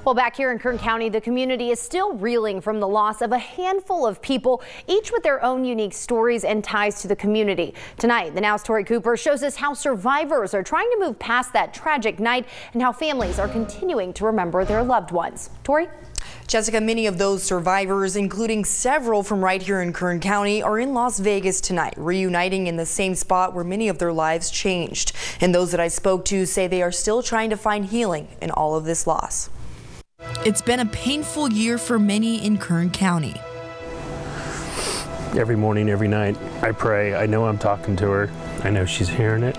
Well, back here in Kern County, the community is still reeling from the loss of a handful of people, each with their own unique stories and ties to the community. Tonight, the Now's Tori Cooper shows us how survivors are trying to move past that tragic night and how families are continuing to remember their loved ones. Tori? Jessica, many of those survivors, including several from right here in Kern County, are in Las Vegas tonight, reuniting in the same spot where many of their lives changed. And those that I spoke to say they are still trying to find healing in all of this loss. It's been a painful year for many in Kern County. Every morning, every night, I pray. I know I'm talking to her. I know she's hearing it.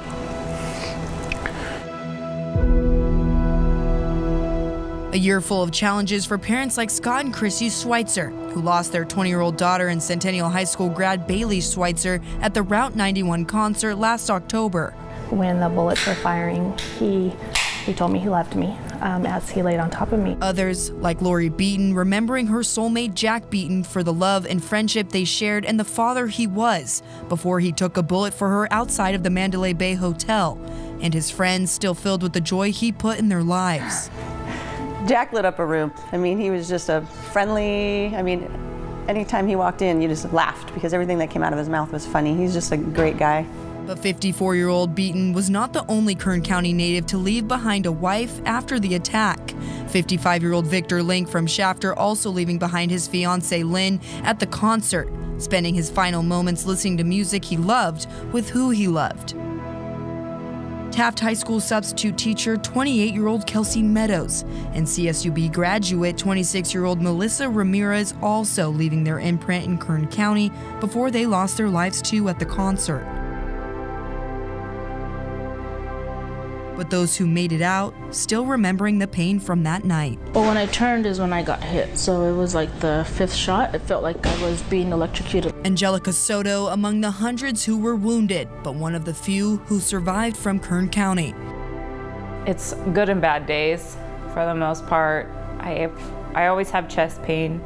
A year full of challenges for parents like Scott and Chrissy Schweitzer, who lost their 20-year-old daughter and Centennial High School grad Bailey Schweitzer at the Route 91 concert last October. When the bullets were firing, he told me he loved me as he laid on top of me. Others, like Lori Beaton, remembering her soulmate Jack Beaton for the love and friendship they shared and the father he was before he took a bullet for her outside of the Mandalay Bay Hotel, and his friends still filled with the joy he put in their lives. Jack lit up a room. I mean, he was just a friendly, anytime he walked in, you just laughed because everything that came out of his mouth was funny. He's just a great guy. But 54-year-old Beaton was not the only Kern County native to leave behind a wife after the attack. 55-year-old Victor Link from Shafter also leaving behind his fiancée Lynn at the concert, spending his final moments listening to music he loved with who he loved. Taft High School substitute teacher 28-year-old Kelsey Meadows and CSUB graduate 26-year-old Melissa Ramirez also leaving their imprint in Kern County before they lost their lives too at the concert. But those who made it out still remembering the pain from that night. Well, when I turned is when I got hit, so it was like the 5th shot. It felt like I was being electrocuted. Angelica Soto among the hundreds who were wounded, but one of the few who survived from Kern County. It's good and bad days for the most part. I always have chest pain,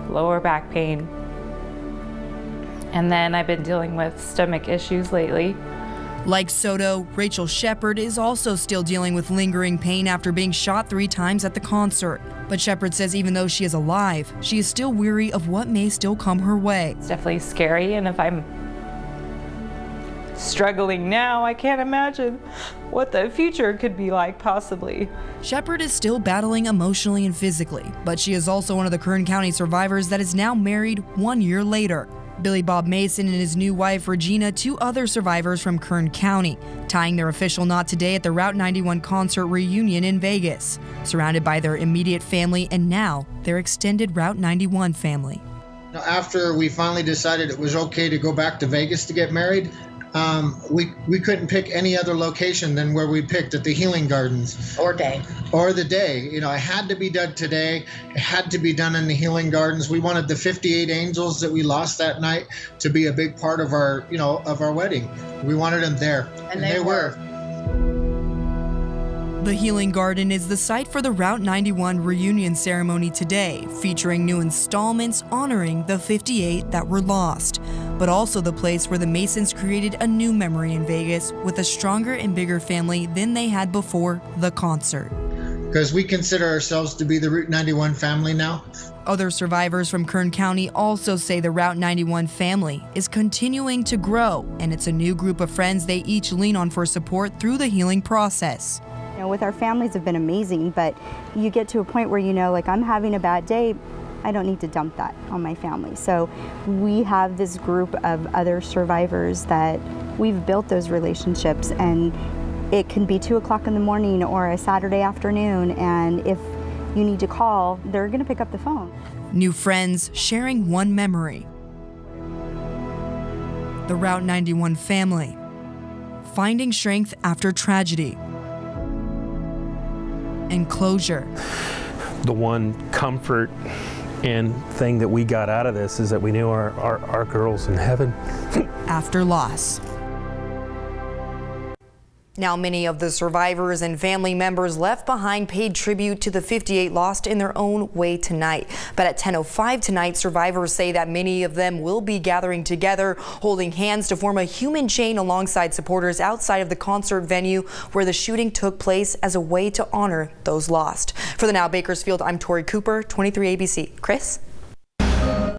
lower back pain, and then I've been dealing with stomach issues lately. Like Soto, Rachel Shepard is also still dealing with lingering pain after being shot 3 times at the concert. But Shepard says even though she is alive, she is still weary of what may still come her way. It's definitely scary, and if I'm struggling now, I can't imagine what the future could be like, possibly. Shepard is still battling emotionally and physically, but she is also one of the Kern County survivors that is now married 1 year later. Billy Bob Mason and his new wife, Regina, 2 other survivors from Kern County, tying their official knot today at the Route 91 concert reunion in Vegas, surrounded by their immediate family and now their extended Route 91 family. After we finally decided it was okay to go back to Vegas to get married, we couldn't pick any other location than where we picked at the Healing Gardens. Or the day. You know, it had to be done today. It had to be done in the Healing Gardens. We wanted the 58 angels that we lost that night to be a big part of our, of our wedding. We wanted them there. And they were. The Healing Garden is the site for the Route 91 reunion ceremony today, featuring new installments honoring the 58 that were lost, but also the place where the Masons created a new memory in Vegas with a stronger and bigger family than they had before the concert. Because we consider ourselves to be the Route 91 family now. Other survivors from Kern County also say the Route 91 family is continuing to grow, and it's a new group of friends they each lean on for support through the healing process. With our families have been amazing, but you get to a point where like I'm having a bad day, I don't need to dump that on my family. So we have this group of other survivors that we've built those relationships, and it can be 2 o'clock in the morning or a Saturday afternoon, and if you need to call, they're gonna pick up the phone. New friends sharing one memory. The Route 91 family, finding strength after tragedy. And closure. The one comfort and thing that we got out of this is that we knew our girl's in heaven. After loss. Now, many of the survivors and family members left behind paid tribute to the 58 lost in their own way tonight. But at 10:05 tonight, survivors say that many of them will be gathering together, holding hands to form a human chain alongside supporters outside of the concert venue where the shooting took place as a way to honor those lost. For the Now Bakersfield, I'm Tori Cooper, 23 ABC. Chris?